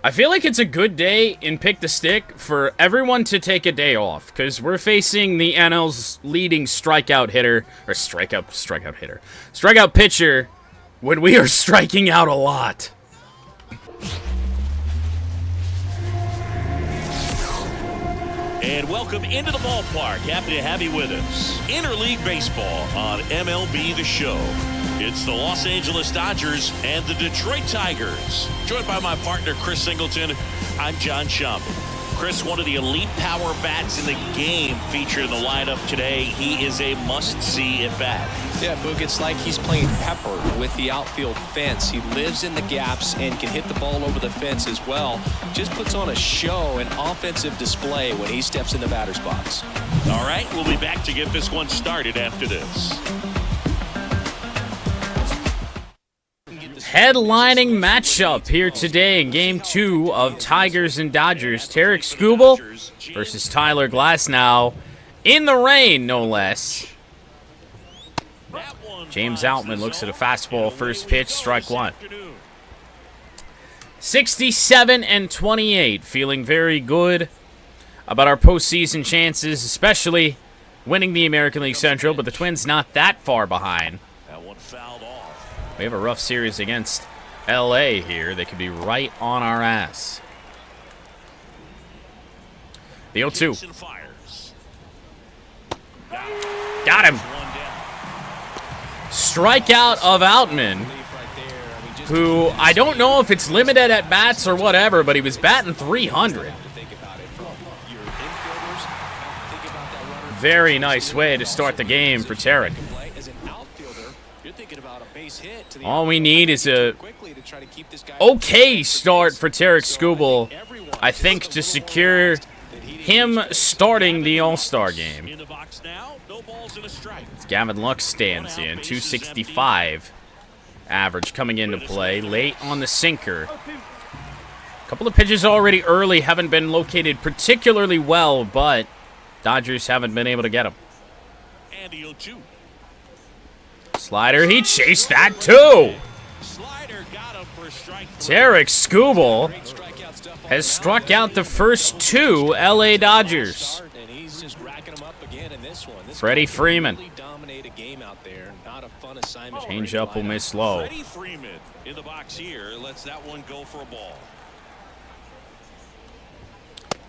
I feel like it's a good day in Pick the Stick for everyone to take a day off, because we're facing the NL's leading strikeout pitcher, when we are striking out a lot. And welcome into the ballpark. Happy to have you with us. Interleague Baseball on MLB The Show. It's the Los Angeles Dodgers and the Detroit Tigers. Joined by my partner, Chris Singleton. I'm John Schaumburg. Chris, one of the elite power bats in the game featured in the lineup today. He is a must-see at bat. Yeah, Boog, it's like he's playing pepper with the outfield fence. He lives in the gaps and can hit the ball over the fence as well. Just puts on a show, an offensive display when he steps in the batter's box. All right, we'll be back to get this one started after this. Headlining matchup here today in Game 2 of Tigers and Dodgers. Tarik Skubal versus Tyler Glasnow in the rain, no less. James Outman looks at a fastball, first pitch, strike one. 67-28, feeling very good about our postseason chances, especially winning the American League Central, but the Twins not that far behind. That one fouled off. We have a rough series against LA here. They could be right on our ass. The 0-2. Got him. Strikeout of Outman, who I don't know if it's limited at bats or whatever, but he was batting 300. Very nice way to start the game for Tarik. All we need is a okay start for Tarik Skubal, I think, to secure him starting the All-Star game. Gavin Lux stands in, 265 average coming into play, late on the sinker. A couple of pitches already early haven't been located particularly well, but Dodgers haven't been able to get them. Slider, he chased that too. Tarik Skubal has struck out the first two LA Dodgers. Freddie Freeman. Change up will miss low. Freddie Freeman in the box here lets that one go for a ball.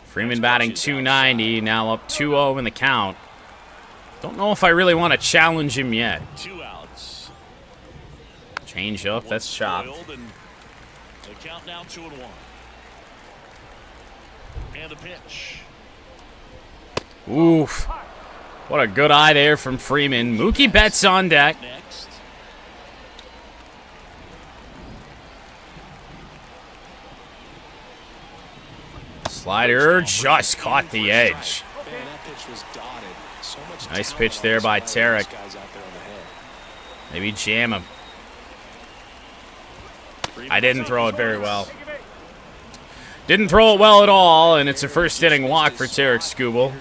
Freeman batting 290, now up 2-0 in the count. Don't know if I really want to challenge him yet. 2 outs. Change up, that's chopped. The count now 2-1. And the pitch. Oof. What a good eye there from Freeman. Mookie Betts on deck. Next. Slider just caught the edge. Nice pitch there by Tarik. Maybe jam him. I didn't throw it very well. Didn't throw it well at all, and it's a first inning walk for Tarik Skubal.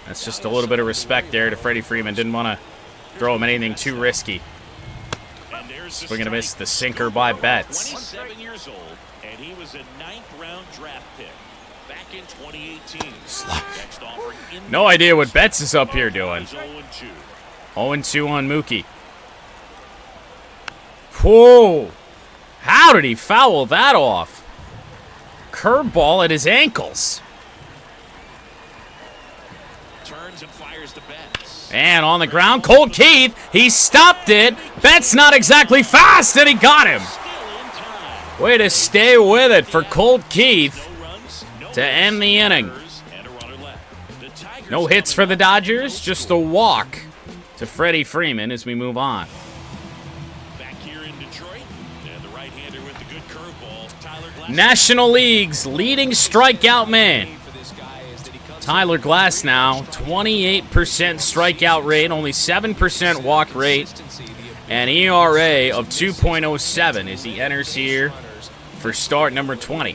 That's just a little bit of respect there to Freddie Freeman. Didn't want to throw him anything too risky. Swing and a miss, the sinker by Betts. 27 years old, and he was a 9th-round draft pick back in 2018. No idea what Betts is up here doing. 0-2 on Mookie. Whoa! How did he foul that off? Curveball at his ankles. Turns and fires to Betts. And on the ground, Colt Keith, he stopped it. Betts not exactly fast, and he got him. Way to stay with it for Colt Keith to end the inning. No hits for the Dodgers, just a walk to Freddie Freeman as we move on. Back here in Detroit, and the right-hander with the good curveball, Tyler Glasnow. National League's leading strikeout man. Tyler Glasnow, 28% strikeout rate, only 7% walk rate, and ERA of 2.07 as he enters here for start number 20.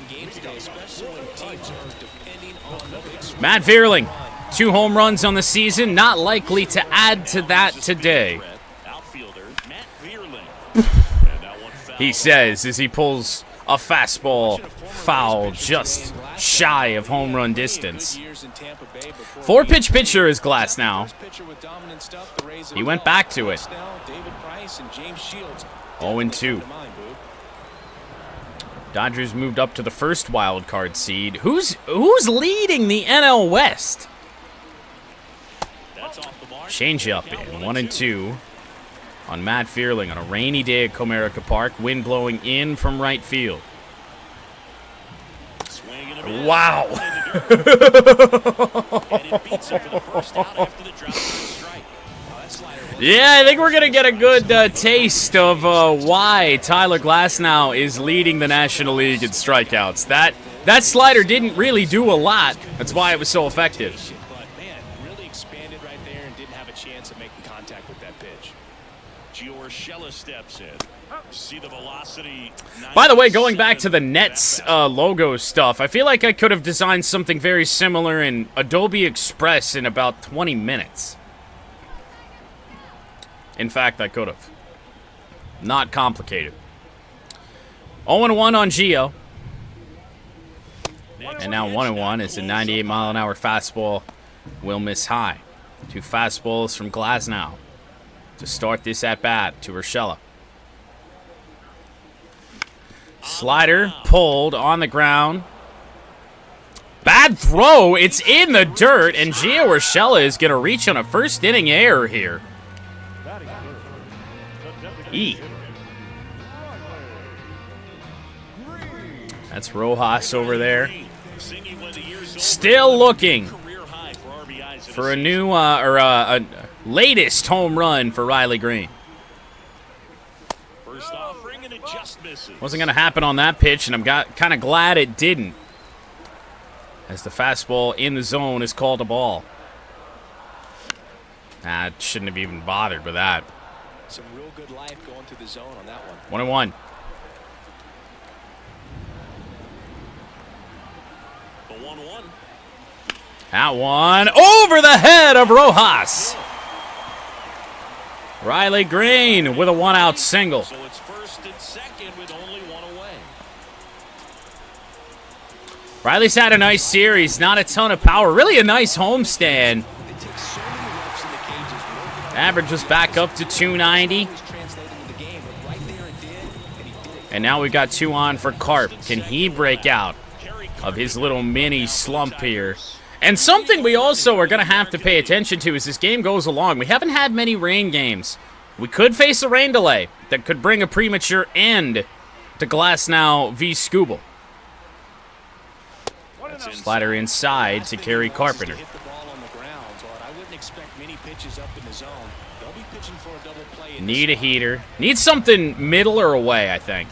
Matt Vierling, 2 home runs on the season, not likely to add to that today. He says as he pulls a fastball foul just shy of home run distance. 4-pitch pitcher is Glasnow. He went back to it. 0-2. Dodgers moved up to the first wild card seed. Who's leading the NL West? Change up in 1-2 on Matt Fearling on a rainy day at Comerica Park. Wind blowing in from right field. Wow. Yeah, I think we're going to get a good taste of why Tyler Glasnow is leading the National League in strikeouts. That slider didn't really do a lot. That's why it was so effective. But, man, really expanded right there and didn't have a chance of making contact with that pitch. Urshela steps in. See the velocity. By the way, going back to the Nets logo stuff, I feel like I could have designed something very similar in Adobe Express in about 20 minutes. In fact, I could have. Not complicated. 0-1 on Gio. And now 1-1 is a 98-mile-an-hour fastball. Will miss high. 2 fastballs from Glasnow to start this at-bat to Urshela. Slider pulled on the ground. Bad throw. It's in the dirt, and Gio Urshela is going to reach on a first-inning error here. That's Rojas over there. Still looking for a new a latest home run for Riley Green. Wasn't going to happen on that pitch, and I'm kind of glad it didn't, as the fastball in the zone is called a ball. I shouldn't have even bothered with that. Some real good life going through the zone on that one. 1-1. The 1-1. That one over the head of Rojas. Riley Green with a 1-out single. So it's first and second with only 1 away. Riley's had a nice series, not a ton of power. Really a nice homestand. Average was back up to 290. And now we've got 2 on for Carp. Can he break out of his little mini slump here? And something we also are going to have to pay attention to as this game goes along. We haven't had many rain games. We could face a rain delay that could bring a premature end to Glasnow v. Skubal. Slider inside to Kerry Carpenter. Need a heater. Need something middle or away, I think.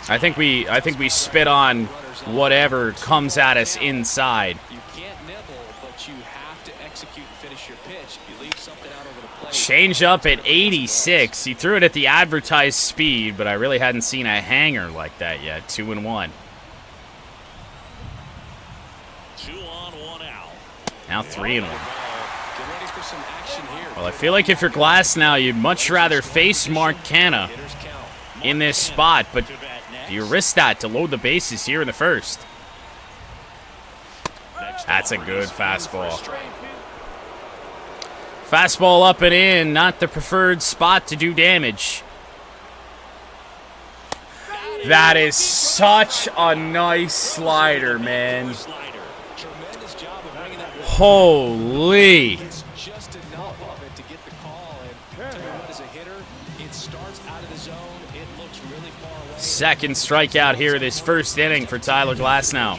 I think we spit on whatever comes at us inside. You can't nibble, but you have to execute and finish your pitch. You leave something out over the plate. Change up at 86. He threw it at the advertised speed, but I really hadn't seen a hanger like that yet. 2-1. 2 on, 1 out. Now 3-1. Well, I feel like if you're Glasnow, you'd much rather face Mark Canha in this spot, but you risk that to load the bases here in the first. That's a good fastball. Fastball up and in, not the preferred spot to do damage. That is such a nice slider, man. Holy. Second strikeout here this first inning for Tyler Glasnow.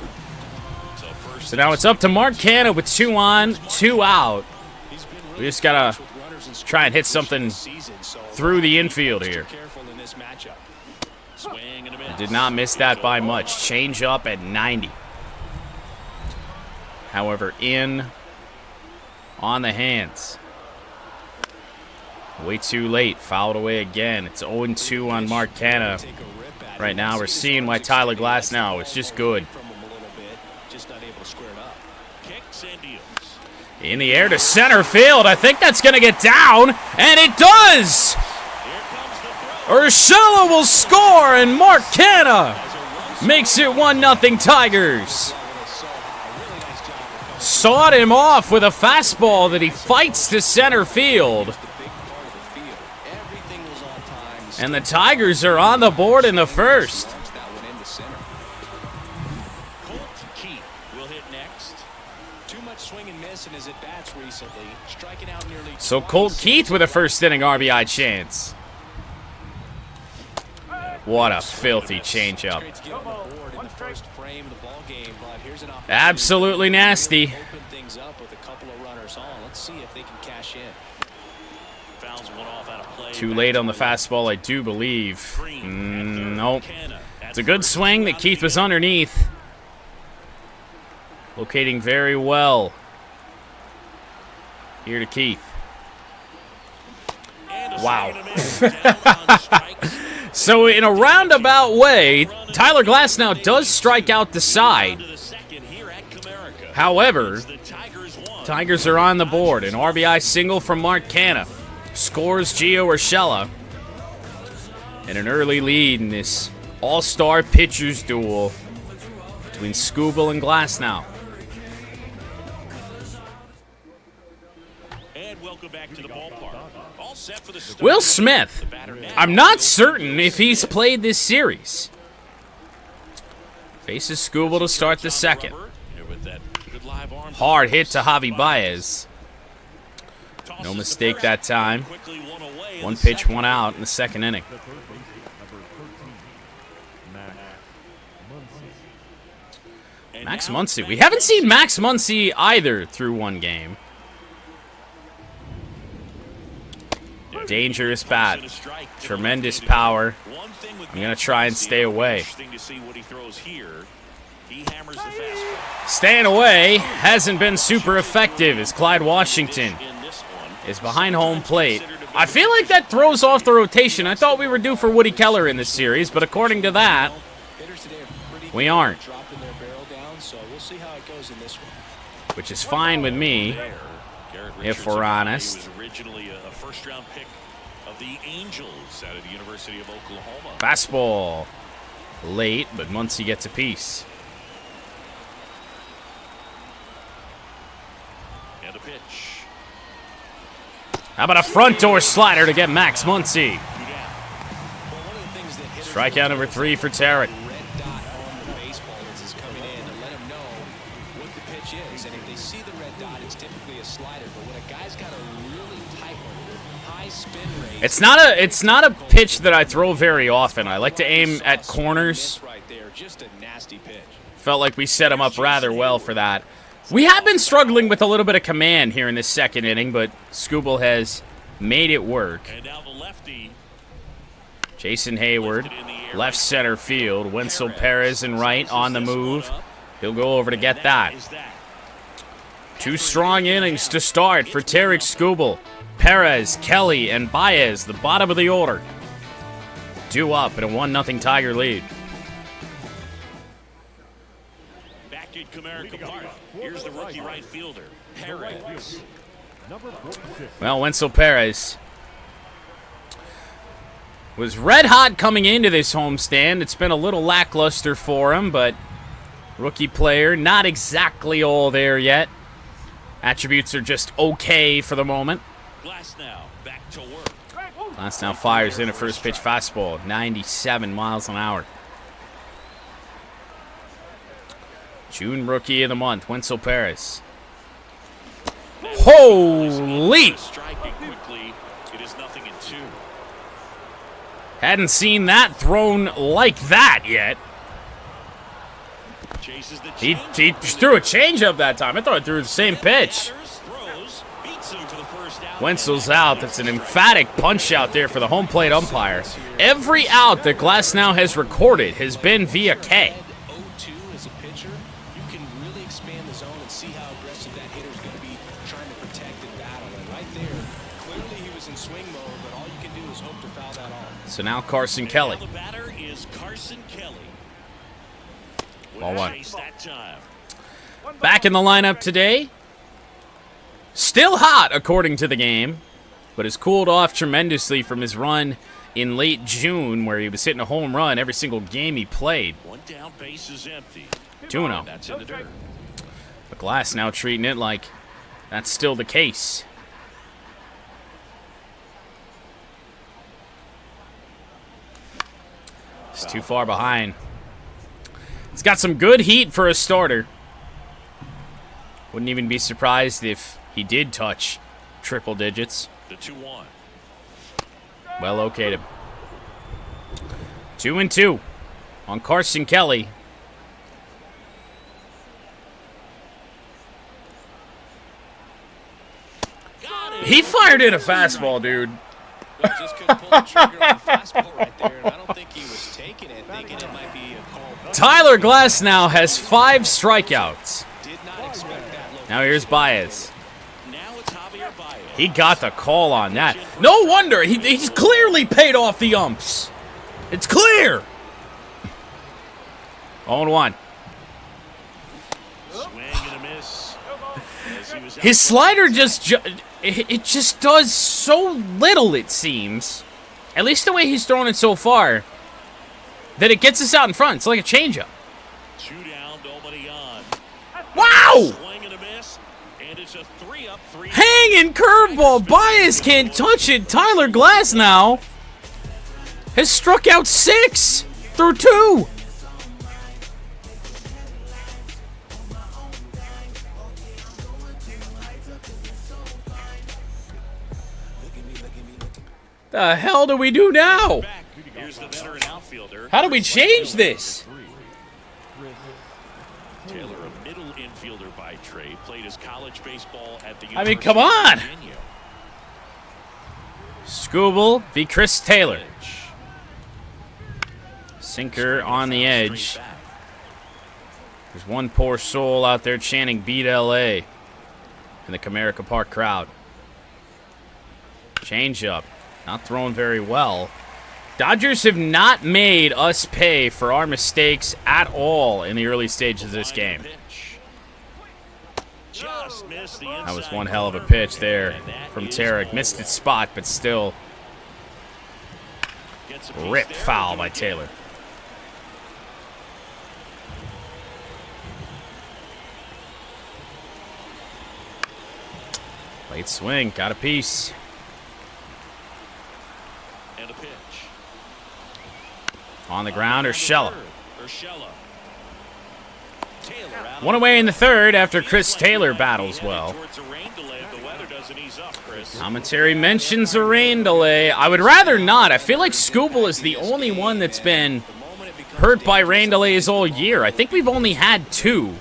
So now it's up to Mark Canha with 2 on, 2 out. We just got to try and hit something through the infield here. Did not miss that by much. Change up at 90. However, in on the hands. Way too late. Fouled away again. It's 0-2 on Mark Canha. Right now, we're seeing why Tyler Glasnow is just good. In the air to center field. I think that's going to get down, and it does! Urshela will score, and Mark Canha makes it 1-0 Tigers. Sawed him off with a fastball that he fights to center field. And the Tigers are on the board in the first. So Colt Keith with a first inning RBI chance. What a filthy changeup. Absolutely nasty. Too late on the fastball, I do believe. Nope. It's a good swing that Keith was underneath. Locating very well. Here to Keith. Wow. So in a roundabout way, Tyler Glasnow does strike out the side. However, Tigers are on the board. An RBI single from Mark Canha. Scores Gio Urshela. And an early lead in this all-star pitchers duel between Skubal and Glasnow. Back to the ballpark. All set for the start. Will Smith, I'm not certain if he's played this series. Faces Skubal to start the second. Hard hit to Javi Baez. No mistake that time. One pitch, one out in the second inning. Max Muncy. We haven't seen Max Muncy either through one game. Dangerous bat. Tremendous power. I'm going to try and stay away. Staying away hasn't been super effective as Clyde Washington is behind home plate. I feel like that throws off the rotation. I thought we were due for Woody Keller in this series, but according to that, we aren't. Which is fine with me, if we're honest. First-round pick of the Angels out of the University of Oklahoma. Fastball. Late, but Muncy gets a piece. And a pitch. How about a front door slider to get Max Muncy? Strikeout number 3 for Tarik. It's not a pitch that I throw very often. I like to aim at corners. Felt like we set him up rather well for that. We have been struggling with a little bit of command here in this second inning, but Skubal has made it work. Jason Hayward, left center field. Wenzel Perez in right on the move. He'll go over to get that. 2 strong innings to start for Tarik Skubal. Perez, Kelly, and Baez, the bottom of the order. Due up in a 1-0 Tiger lead. Back at Comerica Park. Here's the rookie right fielder, Perez. Well, Wenzel Perez was red hot coming into this homestand. It's been a little lackluster for him, but rookie player, not exactly all there yet. Attributes are just okay for the moment. Glasnow back to work. Glasnow fires in a first pitch fastball, 97 miles an hour. June rookie of the month, Wenzel Perez. Holy! Striking quickly. It is 0-2. Hadn't seen that thrown like that yet. He threw a changeup that time. I thought he threw the same pitch. Wenzel's out. That's an emphatic punch out there for the home plate umpire. Every out that Glasnow has recorded has been via K. So now Carson Kelly. Ball 1. Back in the lineup today. Still hot, according to the game, but has cooled off tremendously from his run in late June where he was hitting a home run every single game he played. One down, base is empty. 2-0. That's in the dirt. But Glass now treating it like that's still the case. It's too far behind. He's got some good heat for a starter. Wouldn't even be surprised if he did touch triple digits. The 2-1. Well located. 2-2 on Carson Kelly. He fired in a fastball, dude. Well, just couldn't pull the trigger on the fastball right there, and I don't think he was taking it, thinking it might be a call. Tyler Glass now has 5 strikeouts. Did not expect that look. Now here's Baez. Now it's Javier Baez. He got the call on that. No wonder. He's clearly paid off the umps. It's clear. 0-1. Swing and a miss. As he was out His slider it just does so little, it seems. At least the way he's thrown it so far. That it gets us out in front. It's like a changeup. 2 down, nobody on. Wow! Swing and a miss, and it's a 3-up, 3. Hanging curveball. Baez can't touch it. Tyler Glass now has struck out 6 through 2. The hell do we do now? Here's the veteran outfielder. How do we change this? Taylor, a middle infielder by trade, played his college baseball at the I mean, come on. University of Virginia. Skubal v. Chris Taylor. Sinker on the edge. There's one poor soul out there chanting "Beat LA" in the Comerica Park crowd. Change up. Not thrown very well. Dodgers have not made us pay for our mistakes at all in the early stages of this game. Just missed the That was inside one hell of a corner. pitch there And that from is Tarik. ball Missed one. its spot, but still Gets a piece rip there, foul do by it again. Taylor. Late swing, got a piece. And a pitch. On the ground, Urshela. Urshela. Taylor out. One away in the third after Chris Taylor battles well. Towards a rain delay if the weather doesn't ease up, Chris. Commentary mentions a rain delay. I would rather not. I feel like Skubal is the only one that's been hurt by rain delays all year. I think we've only had 2.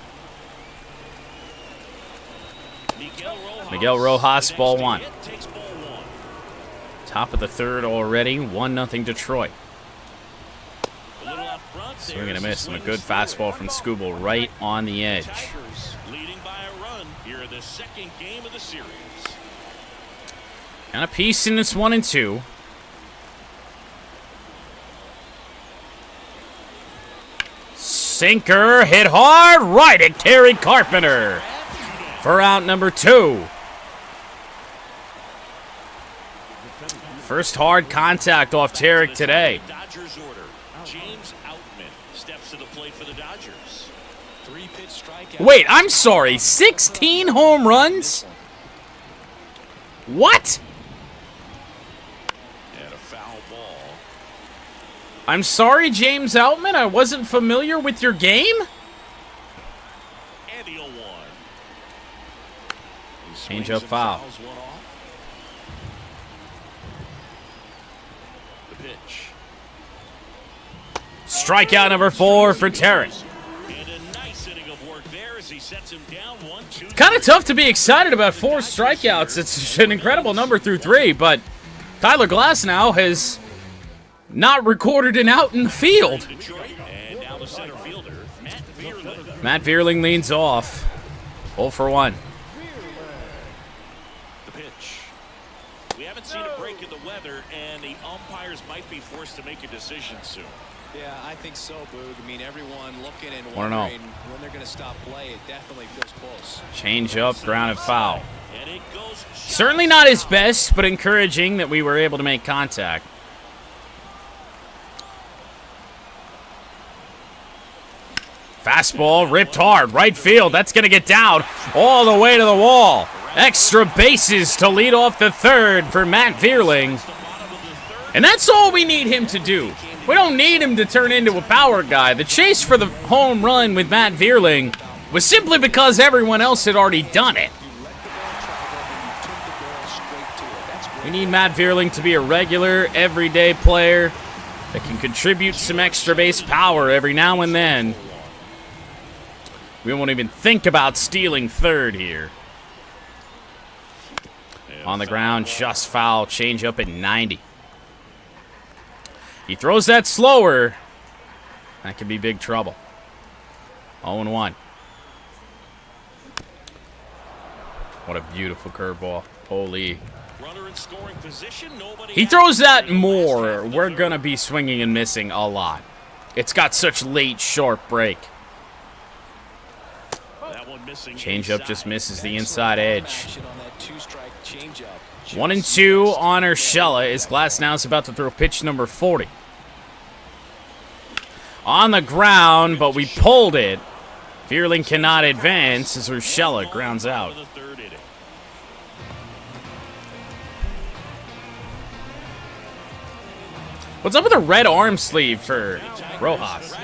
Miguel Rojas, ball 1. Takes ball 1. Top of the third already. 1-0 Detroit. A little out front. Swing and a There's miss, and a swing good fastball from Skubal right on the edge. Tigers leading by a run here in the second game of the series. And a piece in this 1-2. Sinker hit hard right at Terry Carpenter for out number 2. First hard contact off Tarik today. Dodgers order. James Outman steps to the plate for the Dodgers. 3-pitch strikeout. Wait, I'm sorry. 16 home runs? What? And a foul ball. I'm sorry, James Outman. I wasn't familiar with your game? And the 0-1. Change up foul. One off. The pitch. Strikeout number 4 for Tarik. And a nice inning of work there as he sets him down 1-2. Kind of tough to be excited about 4 strikeouts. It's an incredible number through 3, but Tyler Glass now has not recorded an out in the field. Detroit, and now the center fielder, Matt Vierling. Matt Vierling leans off. 0 for 1. The pitch. We haven't seen a break in the weather, and the umpires might be forced to make a decision soon. Yeah, I think so, Boog. I mean, everyone looking and 1-0. wondering when they're going to stop play. It definitely feels close. Change up, grounded foul. And it goes Certainly not his best, but encouraging that we were able to make contact. Fastball ripped hard. Right field. That's going to get down all the way to the wall. Extra bases to lead off the third for Matt Vierling. And that's all we need him to do. We don't need him to turn into a power guy. The chase for the home run with Matt Vierling was simply because everyone else had already done it. We need Matt Vierling to be a regular, everyday player that can contribute some extra base power every now and then. We won't even think about stealing third here. On the ground, just foul. Change up at 90. He throws that slower. That could be big trouble. 0-1. What a beautiful curveball. Holy. He throws that more. We're going to be swinging and missing a lot. It's got such late, sharp break. Changeup just misses the inside edge. 1-2 on Urshela as Glasnow's about to throw pitch number 40. On the ground, but we pulled it. Vierling cannot advance as Urshela grounds out. What's up with the red arm sleeve for Rojas?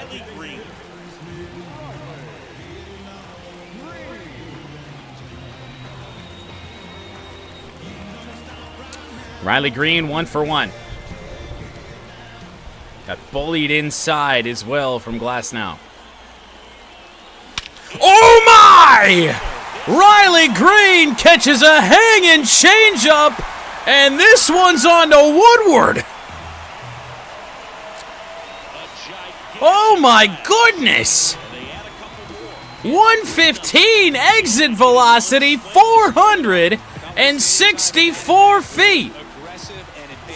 Riley Green, 1 for 1. Got bullied inside as well from Glasnow. Oh my! Riley Green catches a hanging changeup, and this one's on to Woodward. Oh my goodness! 115 exit velocity, 464 feet.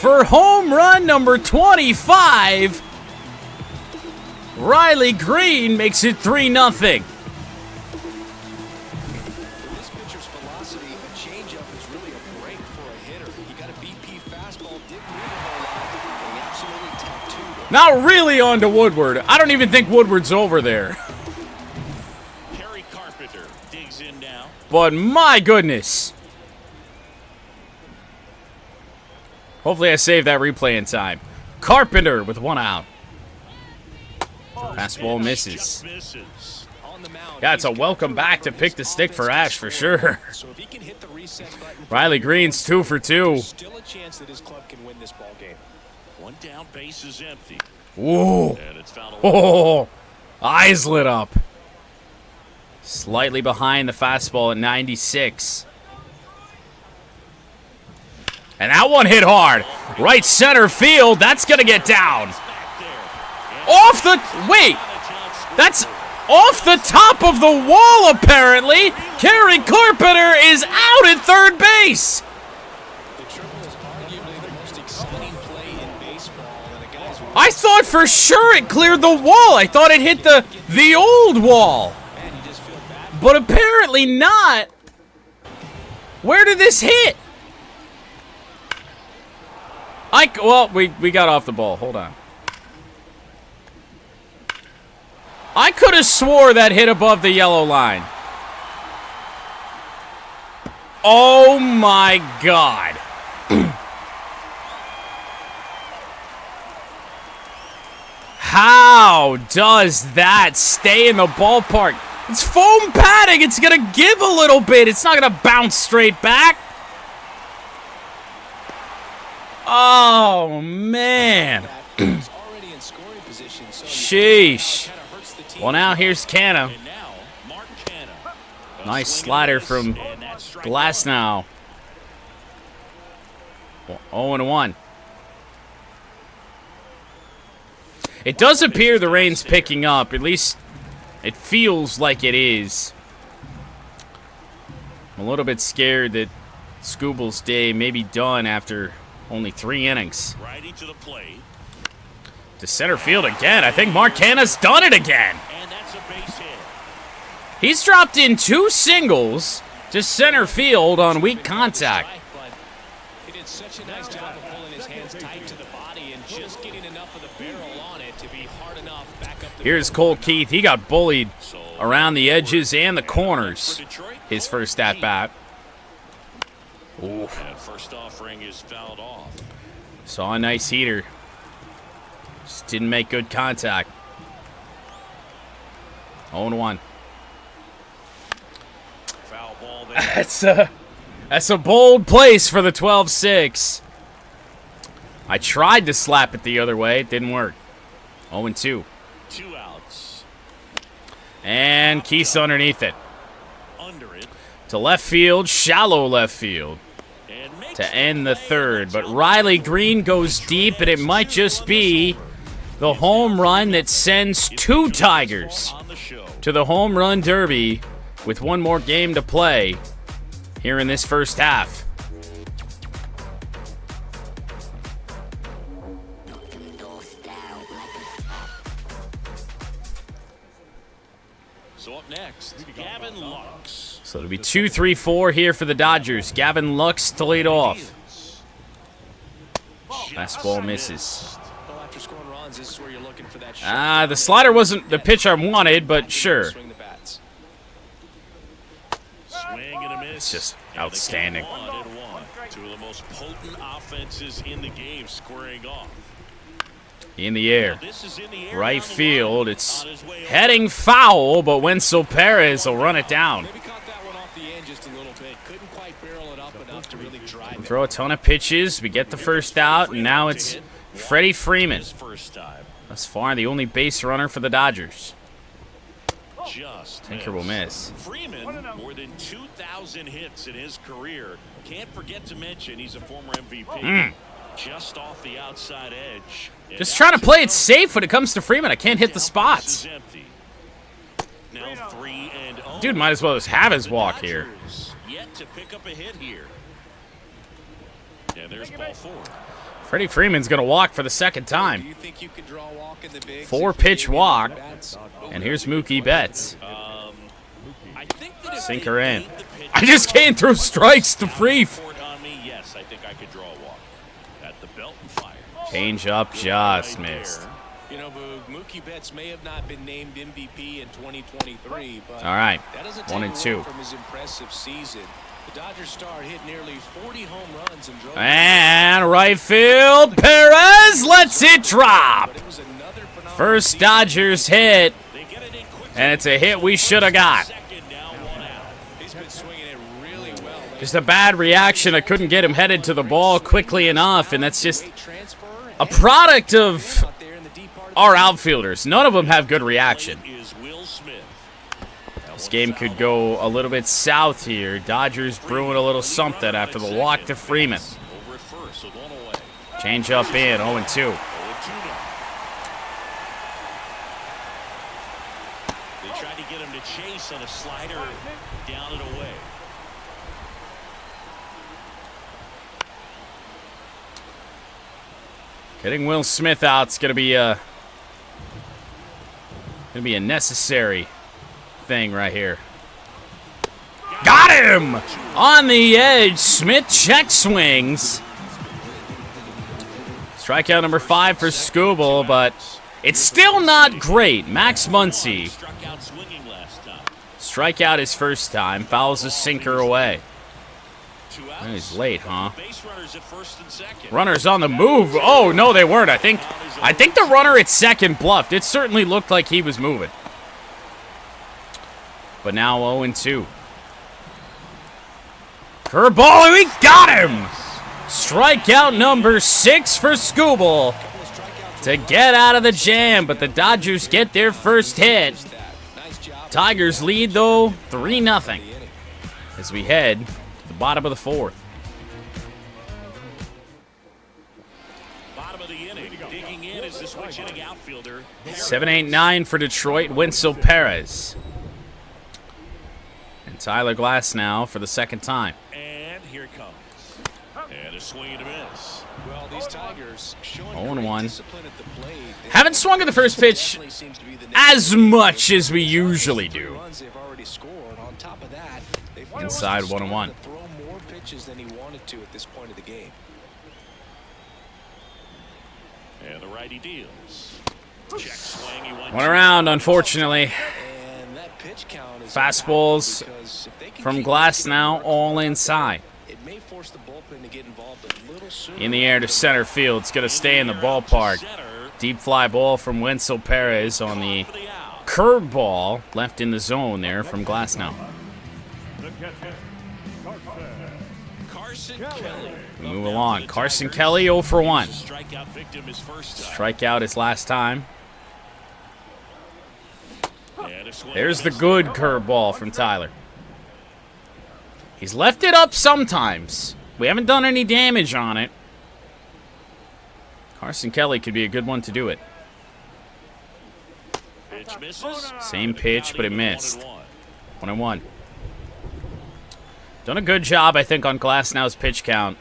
For home run number 25, Riley Green makes it 3-0. This pitcher's velocity, a changeup is really a break for a hitter. He got a BP fastball, didn't move a whole lot, and he absolutely tattooed it. Not really on to Woodward. I don't even think Woodward's over there. Kerry Carpenter digs in now. But my goodness. Hopefully I saved that replay in time. Carpenter with 1 out. Fastball misses. Yeah, it's a welcome back to pick the stick for Ash for sure. Riley Green's 2 for 2. Still a chance that his club can win this ball game. One down, base is empty. Ooh. And it's fouled away. Oh, eyes lit up. Slightly behind the fastball at 96. And that one hit hard. Right center field. That's going to get down. Off the... Wait. That's off the top of the wall, apparently. Kerry Carpenter is out at third base. I thought for sure it cleared the wall. I thought it hit the old wall. But apparently not. Where did this hit? Well, we got off the ball. Hold on. I could have swore that hit above the yellow line. Oh my God. How does that stay in the ballpark? It's foam padding. It's going to give a little bit. It's not going to bounce straight back. Oh, man. Sheesh. Well, now here's Cano. Nice slider from Glasnow. 0-1. It does appear the rain's picking up. At least it feels like it is. I'm a little bit scared that Skubal's day may be done after only 3 innings. Righty to the plate. To center field again. I think Mark Canha's done it again. And that's a base hit. He's dropped in 2 singles to center field on weak contact. He did such a nice job of pulling his hands tight to the body and just getting enough of the barrel on it to be hard enough back up the Here's Cole Keith. He got bullied around the edges and the corners. His first at-bat. Ooh. First offering is fouled off. Saw a nice heater. Just didn't make good contact. 0-1. Foul ball there. That's a bold place for the 12-6. I tried to slap it the other way. It didn't work. 0-2. 2 outs. And Keith's underneath it. Under it. To left field, shallow left field. To end the third. But Riley Green goes deep, and it might just be the home run that sends 2 Tigers to the home run derby with 1 more game to play here in this first half. So up next, Gavin Lux. So it'll be 2-3-4 here for the Dodgers. Gavin Lux to lead off. Fastball misses. The slider wasn't the pitch I wanted, but sure. Swing and a miss. It's just outstanding. 1-1. 2 of the most potent offenses in the game squaring off. In the air. This is in the air Right down the field. line. It's On his way heading foul, but Wenzel Perez will run it down. Maybe caught that one off the end just a little bit. Couldn't quite barrel it up enough to really drive it. Throw a ton of pitches. We get the first out, and now it's Freddie Freeman. his first time. Thus far, the only base runner for the Dodgers. Just Tinker will miss. Freeman, more than 2,000 hits in his career. Can't forget to mention he's a former MVP. Just off the outside edge. Just trying to play it safe when it comes to Freeman. I can't hit the spots. Now 3-0. Dude might as well just have his walk here. Yet to pick up a hit here. And there's ball 4. Freddie Freeman's going to walk for the second Do time. you think you could draw a walk in the bigs? 4-pitch walk. And here's Mookie Betts. I think that if Sinker they in. made the pitch I just can't throw strikes to Freef. on me, yes, I think I could draw a walk. At the belt and fire. Change up just missed. You know, Boog, Mookie Betts may have not been named MVP in 2023, but All right, that doesn't 1 take and away 2. from his impressive season. The Dodgers star hit nearly 40 home runs and drove. And right field, Perez lets it drop. But it was another phenomenal First season. Dodgers hit, They get it in quickly. and it's a hit we should have got. Second down, 1 out. He's been swinging it really well. Just a bad reaction. I couldn't get him headed to the ball quickly enough, and that's just a product of Out there in the deep part. our outfielders. None of them have good reaction. Is Will Smith. This game could go a little bit south here. Dodgers brewing a little something after the walk to Freeman. Over at first, so going away. Change up in, 0-2. 0-2 now. They tried to get him to chase on a slider, down and away. Getting Will Smith out's gonna be a necessary thing right here. Got him on the edge. Smith check swings. Strikeout number 5 for Skubal, but it's still not great. Max Muncy Struck out swinging last time. strikeout his first time, fouls a sinker away. 2 outs. He's late, huh? Base runners at first and second. Runners on the move. Oh no, they weren't. I think the runner at second bluffed. It certainly looked like he was moving. But now 0-2. Curveball, and we got him! Strikeout number 6 for Skubal to get out of the jam, but the Dodgers get their first hit. Tigers lead, though, 3-0 as we head to the bottom of the 4th. Bottom of the inning. Digging in is the switch hitting outfielder. 7-8-9 for Detroit, Wenzel Perez. And Tyler Glass now for the second time. And here it comes. And a swing and a miss. Well, these Tigers showing 0-1. discipline at the plate. They Haven't swung at the first pitch definitely seems to be the as much as we usually do. runs they've already scored. On top of that, they Inside 1-1. throw more pitches than he wanted to at this point of the game. And the righty deals. Check swing. He One around, unfortunately. And that pitch count is Fastballs from Glass now, all inside. It may force the bullpen to get involved a little sooner. In the air to center field. It's going to stay in the ballpark. Deep fly ball from Wenzel Perez on the curveball left in the zone there from Glass now. Carson Kelly. We move along. Carson Kelly 0 for 1. Strikeout victim his first time. Strikeout his last time. And a swing. There's the good curveball from Tyler. He's left it up sometimes. We haven't done any damage on it. Carson Kelly could be a good one to do it. Pitch misses. Same pitch, but it missed. 1-1. Done a good job, I think, on Glasnow's pitch count.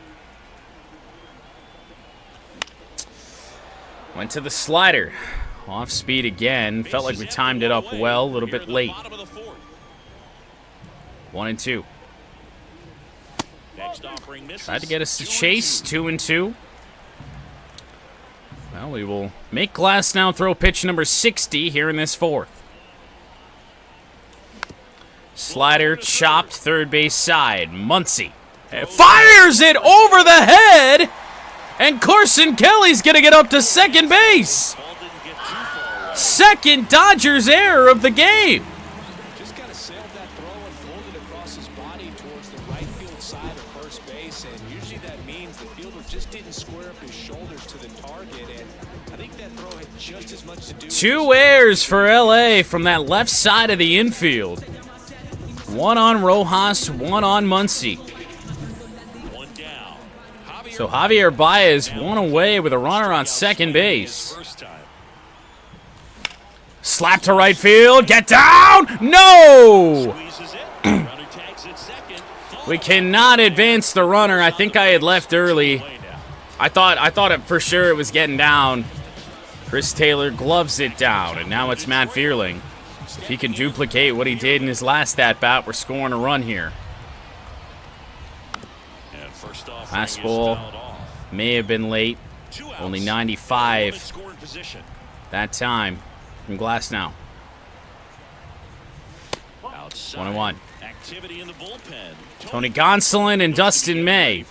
Went to the slider. Off speed again. Felt like we timed it up well, a little bit late. 1-2. Tried to get us to chase. 2-2. Well, we will make Glasnow throw pitch number 60 here in this fourth. Slider chopped third base side. Muncy fires it over the head, and Carson Kelly's going to get up to second base. Second Dodgers error of the game. Just kind of sailed that throw and pulled it across his body towards the right field side of first base, and usually that means the fielder just didn't square up his shoulders to the target, and I think that throw had just as much to do. Two errors for LA from that left side of the infield. One on Rojas, one on Muncy. So Javier Baez one away with a runner on second base. Slap to right field. Get down! No! We cannot advance the runner. I think I had left early. I thought it for sure it was getting down. Chris Taylor gloves it down, and now it's Matt Vierling. If he can duplicate what he did in his last at-bat, we're scoring a run here. Fastball may have been late. Only 95 that time from Glasnow. 1-1. Tony Gonsolin and Dustin May.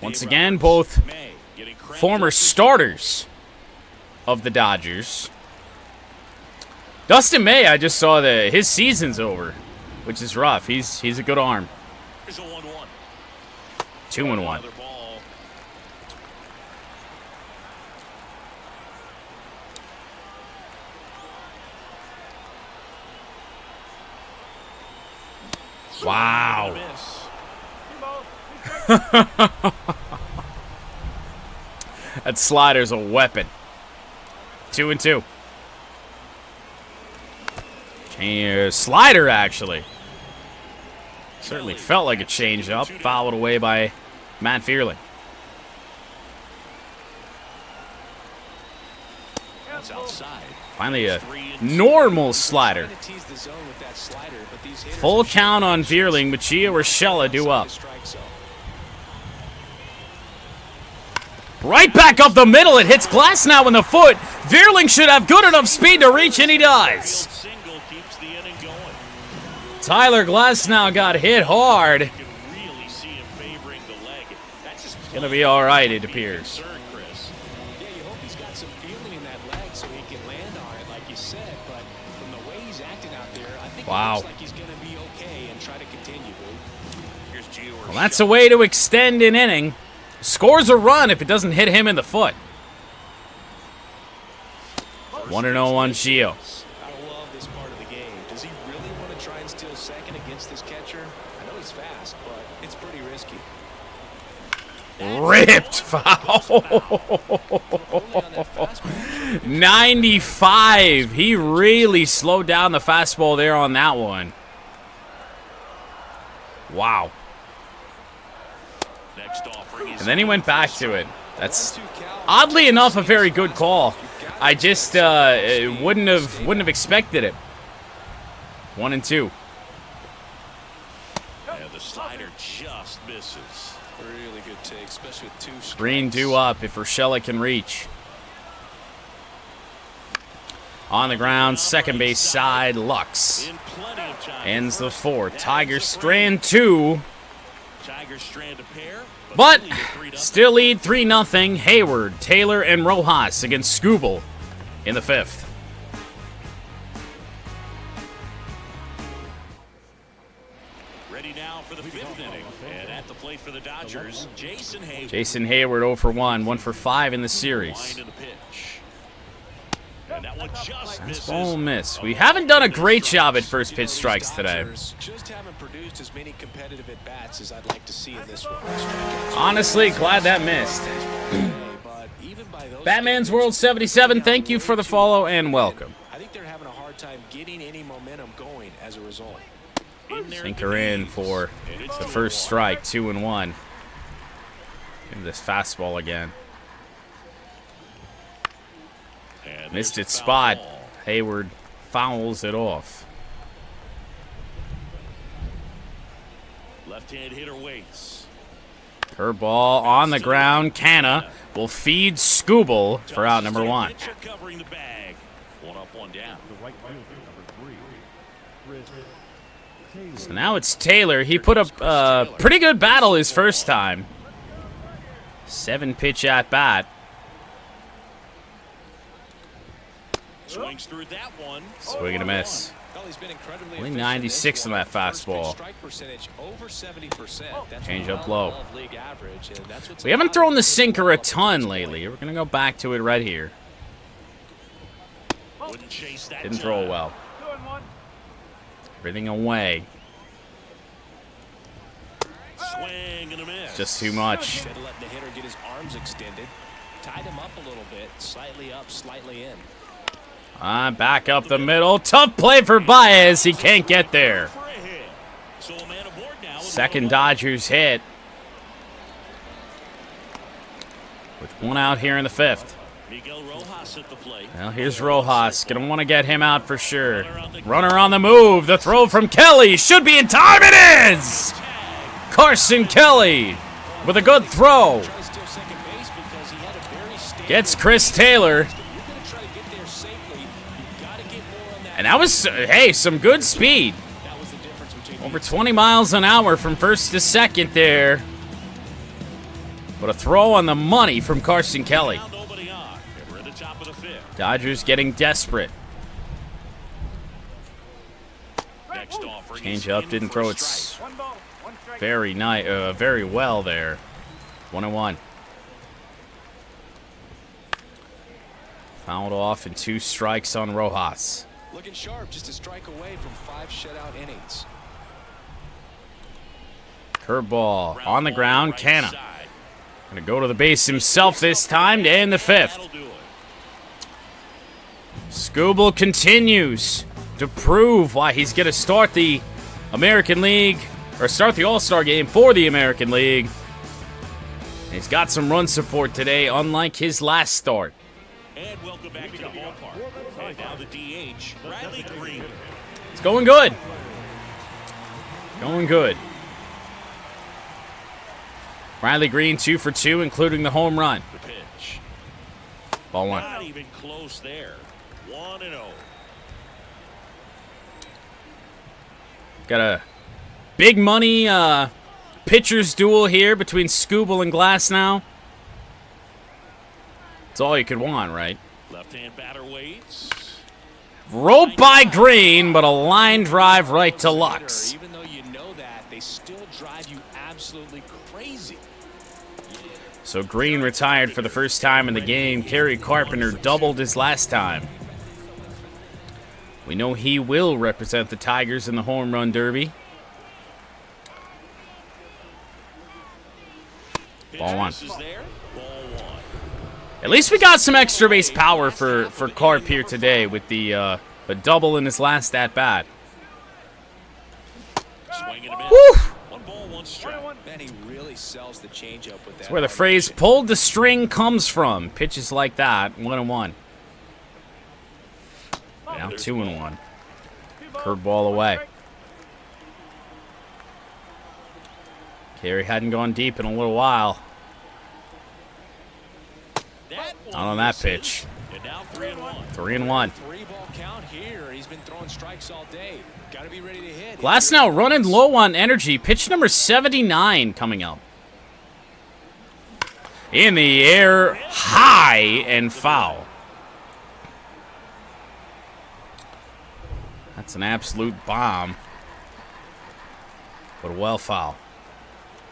Once again, both former starters of the Dodgers. Dustin May, I just saw that his season's over, which is rough. He's a good arm. 2-1. Wow. That slider's a weapon. 2-2. Slider, actually. Certainly felt like a change-up. Fouled away by Matt Vierling. Finally a normal slider. Full count on Vierling. Machia or Shella due up. Right back up the middle. It hits Glasnow in the foot. Vierling should have good enough speed to reach, and he does. Tyler Glasnow got hit hard. Gonna be all right, it appears. Yeah, you hope he's got some feeling in that leg so he can land on it, like you said. But from the way he's acting out there, I think it looks like he's gonna be okay and try to continue. Well, that's a way to extend an inning. Scores a run if it doesn't hit him in the foot. 1-0 on Gio. I love this part of the game. Does he really want to try and steal second against this catcher? I know he's fast, but it's pretty risky. Ripped foul. 95. He really slowed down the fastball there on that one. Wow. And then he went back to it. That's oddly enough a very good call. I just wouldn't have expected it. 1-2. And the slider just misses. Green due up if Urshela can reach. On the ground, second base side, Lux ends the 4th. Tigers strand 2, but still lead 3-0. Hayward, Taylor, and Rojas against Skubal in the 5th. Ready now for the 5th inning, and at the plate for the Dodgers, Jason Hayward. Jason Hayward 0 for 1, 1 for 5 in the series. Fastball miss. We haven't done a great job at first pitch strikes today. Just haven't produced as many competitive at bats as I'd like to see in this one. Honestly, glad that missed. Batman's World 77, thank you for the follow and welcome. I think they're having a hard time getting any momentum going as a result. Sinker in for the first strike, 2-1. Give this fastball again. Missed its spot. Hayward fouls it off. Left-hand hitter waits. Curveball on the ground. Canna will feed Skubal for out number 1. Covering the bag. 1 up, 1 down. So now it's Taylor. He put up a pretty good battle his first time. 7-pitch at bat. Swings through that one. Swing and a miss. Only 96 on that fastball. Change up low. We haven't thrown the sinker a ton lately. We're going to go back to it right here. Didn't throw it well. Everything away. Swing and a miss. Just too much. Instead of letting the hitter get his arms extended, tied him up a little bit, slightly up, slightly in. Back up the middle. Tough play for Baez. He can't get there. Second Dodgers hit. With 1 out here in the 5th. Well, here's Rojas. Gonna want to get him out for sure. Runner on the move. The throw from Kelly. Should be in time. It is! Carson Kelly with a good throw. Gets Chris Taylor. And that was, hey, some good speed. Over 20 miles an hour from first to second there. But a throw on the money from Carson Kelly. Dodgers getting desperate. Change up, didn't throw it very well there. 1-1. Fouled off and 2 strikes on Rojas. Looking sharp, just a strike away from 5 shutout innings. Curveball on the ground. Canna gonna go to the base himself this time to end the 5th. Skubal continues to prove why he's gonna start the American League, or start the All-Star game for the American League. He's got some run support today, unlike his last start. And welcome back to the ballpark. And now the DH, Riley Green. It's going good. Going good. Riley Green 2 for 2, including the home run. The pitch. Ball 1. Not even close there. 1-0. Got a big money pitchers duel here between Skubal and Glasnow. It's all you could want, right? Left-hand batter waits. Roped by Green, but a line drive right to Lux. Even though you know that, they still drive you absolutely crazy. So Green retired for the first time in the game. Kerry Carpenter doubled his last time. We know he will represent the Tigers in the home run derby. Ball 1. At least we got some extra base power for Carp here today with the double in his last at bat. Woo! Man, he really sells the changeup with that. That's where the phrase "pulled the string" comes from. Pitches like that, 1-1. Now 2-1. Curveball away. Carey hadn't gone deep in a little while. Not on that pitch. And now 3-1. 3-1. 3-ball count here. He's been throwing strikes all day. Got to be ready to hit. Glass now running low on energy. Pitch number 79 coming up. In the air, high and foul. That's an absolute bomb. But a well foul.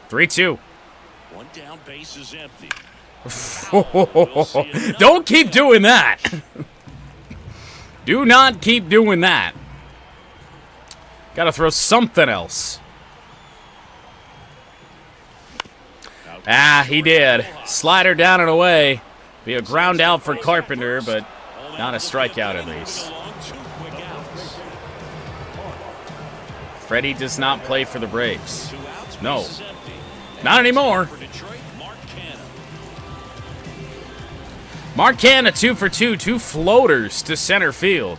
3-2. One down, base is empty. Don't keep doing that. Do not keep doing that. Got to throw something else. Ah, he did. Slider down and away. Be a ground out for Carpenter, but not a strikeout at least. Freddie does not play for the Braves. No. Not anymore. Mark Canha 2 for 2. 2 floaters to center field.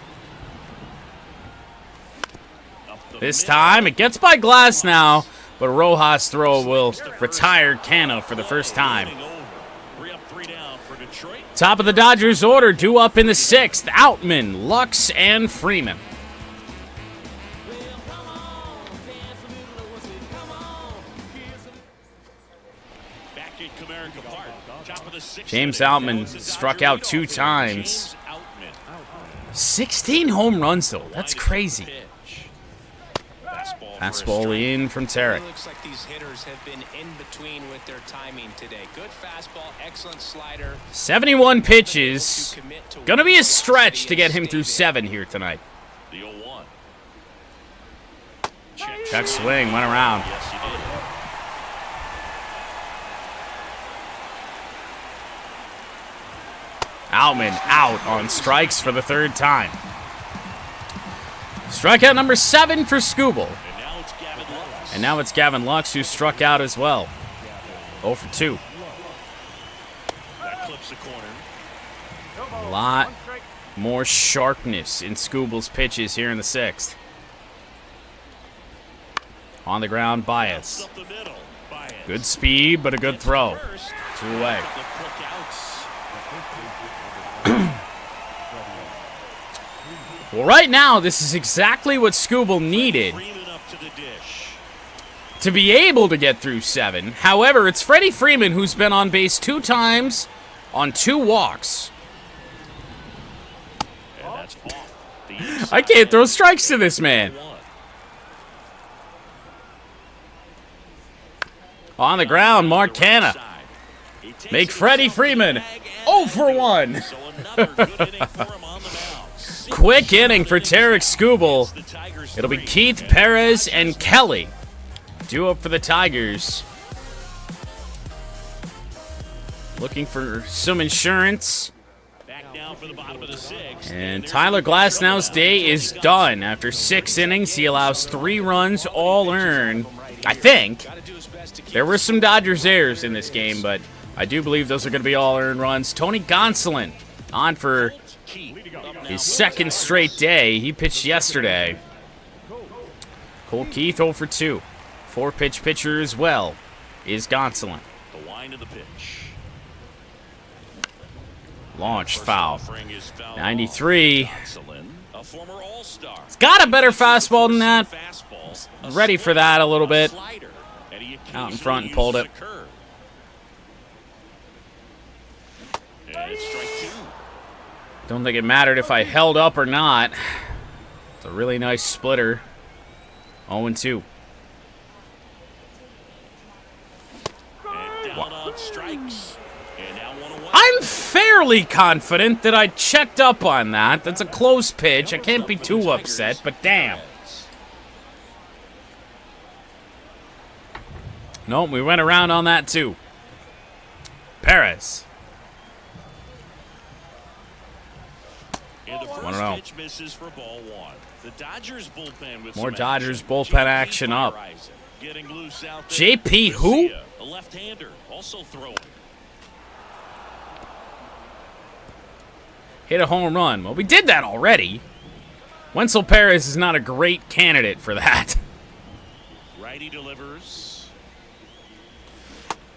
This time it gets by Glass now, but Rojas' throw will retire Canha for the first time. Top of the Dodgers order due up in the 6th. Outman, Lux, and Freeman. James Outman struck out 2 times. 16 home runs, though. That's crazy. Fastball in from Tarik. Looks like these hitters have been in between with their timing today. Good fastball, excellent slider. 71 pitches. Gonna be a stretch to get him through 7 here tonight. The 0-1. Check swing, went around. Yes, he did. Outman out on strikes for the 3rd time. Strikeout number 7 for Skubal. And now it's Gavin Lux who struck out as well. 0 for 2. That clips the corner. A lot more sharpness in Skubal's pitches here in the 6th. On the ground, Baez. Up the middle. Baez. Good speed, but a good throw. 2 away. The quick outs. Well, right now, this is exactly what Skubal needed Freeman up to the dish. to be able to get through 7. However, it's Freddie Freeman who's been on base 2 times on 2 walks. And that's off. I can't throw strikes to this man. On the ground, Mark Canha. Make Freddie Freeman 0 for 1. So another good inning for him on the mound. Quick inning for Tarik Skubal. It'll be Keith, Perez, and Kelly due up for the Tigers. Looking for some insurance. Back down for the bottom of the 6th. And Tyler Glasnow's day is done. After 6 innings, he allows 3 runs, all earned. I think there were some Dodgers errors in this game, but I do believe those are going to be all earned runs. Tony Gonsolin on for his 2nd straight day. He pitched yesterday. Cole Keith 0 for 2. 4-pitch pitcher as well is Gonsolin. The wind of the pitch. Launch foul. Offering is foul 93. Gonsolin, a former all-star. He's got a better fastball than that. Fastball, Ready for that a little bit. slider, and he Out in front and occasionally pulled uses it. a curve. And it's strike 2. Don't think it mattered if I held up or not. It's a really nice splitter. 0-2. And down on strikes. And now 1 away. I'm fairly confident that I checked up on that. That's a close pitch. I can't be too upset, but damn. Nope, we went around on that too. Perez. And the first 1-0. pitch misses for ball 1. The Dodgers bullpen with More some Dodgers action. bullpen JP action up. Feyereisen getting loose out there. JP who? Garcia, a left-hander, also throwing. Hit a home run. Well, we did that already. Wenzel Perez is not a great candidate for that. Righty delivers.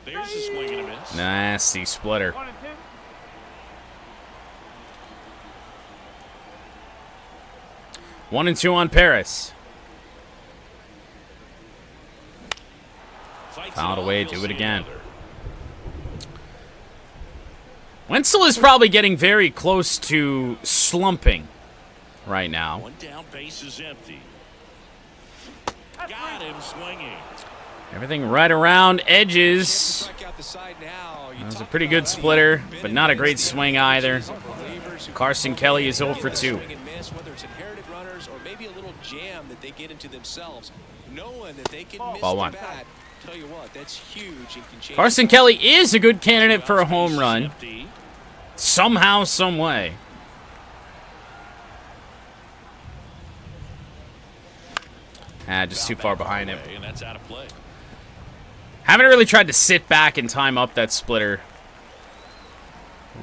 There's a swing and a miss. Nasty splitter. 1-2 on Paris. Fouled away, do it again. Wenzel is probably getting very close to slumping right now. One down, base is empty. Got him swinging. Everything right around edges. That was a pretty good splitter, but not a great swing either. Carson Kelly is 0 for 2. Ball one. Carson Kelly is a good candidate for a home run. Somehow, some way. Just too far behind him. And that's out of play. Haven't really tried to sit back and time up that splitter.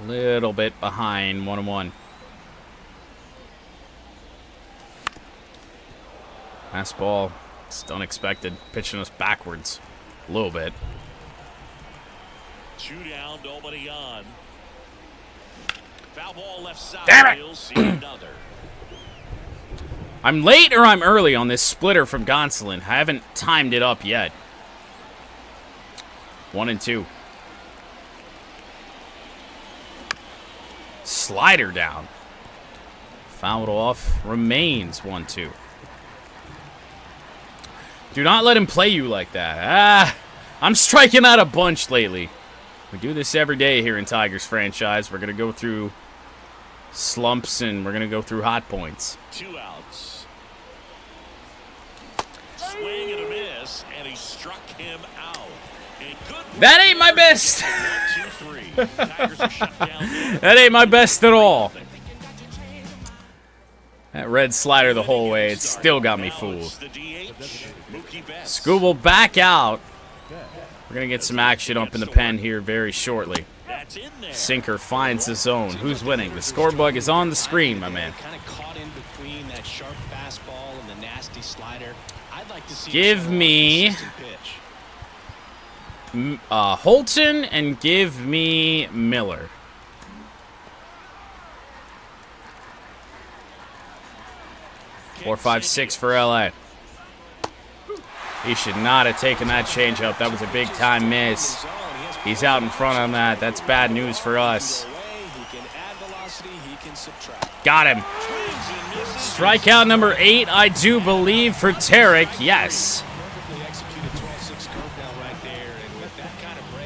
A little bit behind 1-1. Fastball. It's unexpected. Pitching us backwards a little bit. 2 down, nobody on. Foul ball left side. Damn it! He'll see another. I'm late or I'm early on this splitter from Gonsolin. I haven't timed it up yet. 1-2. Slider down. Fouled off. Remains 1-2. Do not let him play you like that. I'm striking out a bunch lately. We do this every day here in Tigers franchise. We're going to go through slumps and we're going to go through hot points. 2 outs. Swing and a miss, and he struck him out. That ain't my best. 1, 2, 3. Tigers are shut down. That ain't my best at all. That red slider the whole way, it still got me fooled. Skubal back out. We're going to get some action up in the pen here very shortly. Sinker finds the zone. Who's winning? The score bug is on the screen, my man. Give me Holton and give me Miller. Four, 5, 6 for LA. He should not have taken that changeup. That was a big time miss. He's out in front on that. That's bad news for us. Got him. Strikeout number 8, I do believe, for Tarik. Yes.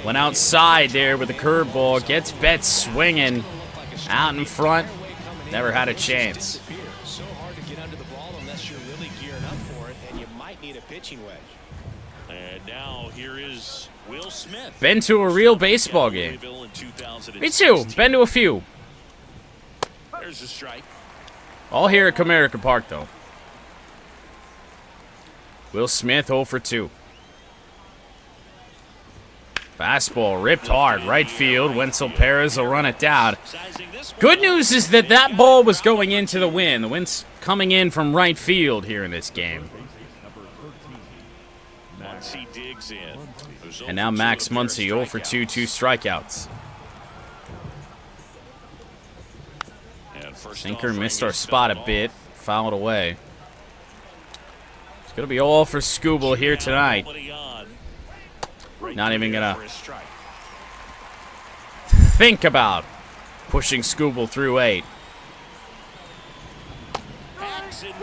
Went outside there with a curveball. Gets Betts swinging. Out in front. Never had a chance. And now here is Will Smith. Been to a real baseball game. Me too. Been to a few. There's a strike. All here at Comerica Park, though. Will Smith 0 for 2. Fastball ripped hard. Right field. Wenzel Perez will run it down. Good news is that that ball was going into the wind. The wind's coming in from right field here in this game. And now Max Muncy 0 for 2, 2 strikeouts. Sinker missed our spot a bit. Fouled away. It's going to be all for Skubal here tonight. Not even going to think about pushing Skubal through 8.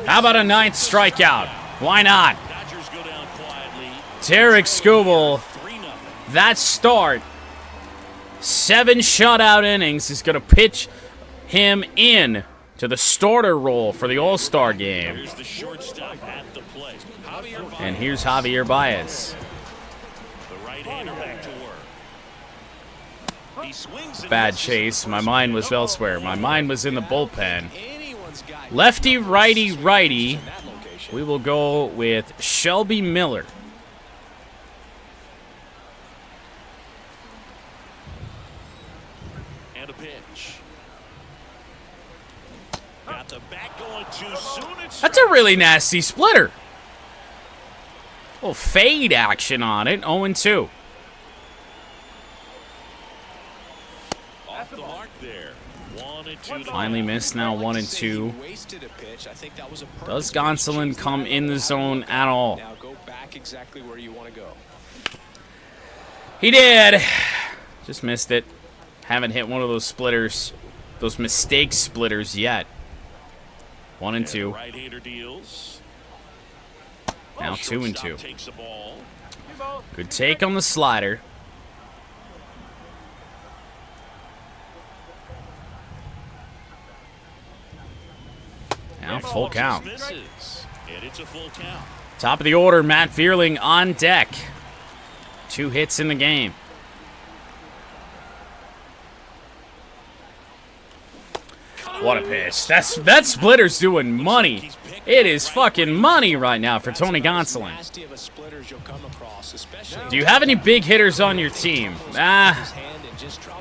How about a 9th strikeout? Why not? Tarik Skubal, that start, 7 shutout innings, is going to pitch him in to the starter role for the All-Star game. And here's Javier Baez. Bad chase. My mind was elsewhere. My mind was in the bullpen. Lefty, righty, righty. We will go with Shelby Miller. And a pitch. Got the back going too soon. That's a really nasty splitter. Little fade action on it. 0-2. off the mark there. 1-2. Finally missed now, 1-2. Does Gonsolin come in the zone at all? Now go back exactly where you want to go. He did. Just missed it. Haven't hit one of those splitters, those mistake splitters yet. 1-2. Right-hander deals. Now 2-2. Takes the ball. Good take on the slider. Now full count. Misses, and it's a full count. Top of the order, Matt Vierling on deck. 2 hits in the game. What a pitch. That splitter's doing money. It is fucking money right now for Tony Gonsolin. Do you have any big hitters on your team?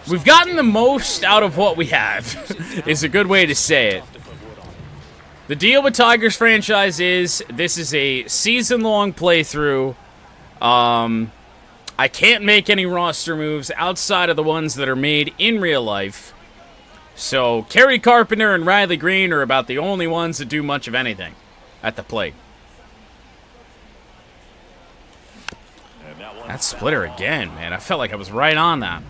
We've gotten the most out of what we have, is a good way to say it. The deal with Tigers franchise is this is a season-long playthrough. I can't make any roster moves outside of the ones that are made in real life. So, Kerry Carpenter and Riley Green are about the only ones that do much of anything at the plate. That splitter again, man. I felt like I was right on that.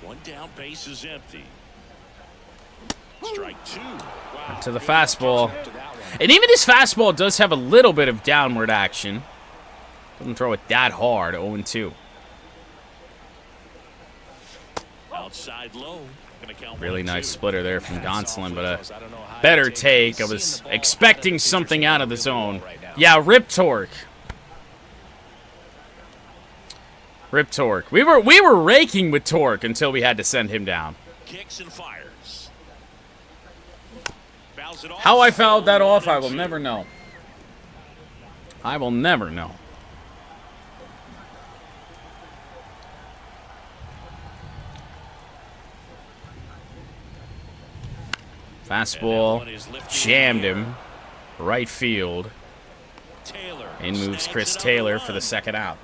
One down, base is empty. Strike 2. Wow. To the fastball. And even his fastball does have a little bit of downward action. Doesn't throw it that hard, 0-2. Outside low. Really nice splitter there from Gonsolin, but a better take. I was expecting something out of the zone. Yeah, Rip Torque. Rip Torque. We were raking with Torque until we had to send him down. Kicks and fires. How I fouled that off, I will never know. I will never know. Fastball, jammed him, right field. In moves Chris Taylor for the second out.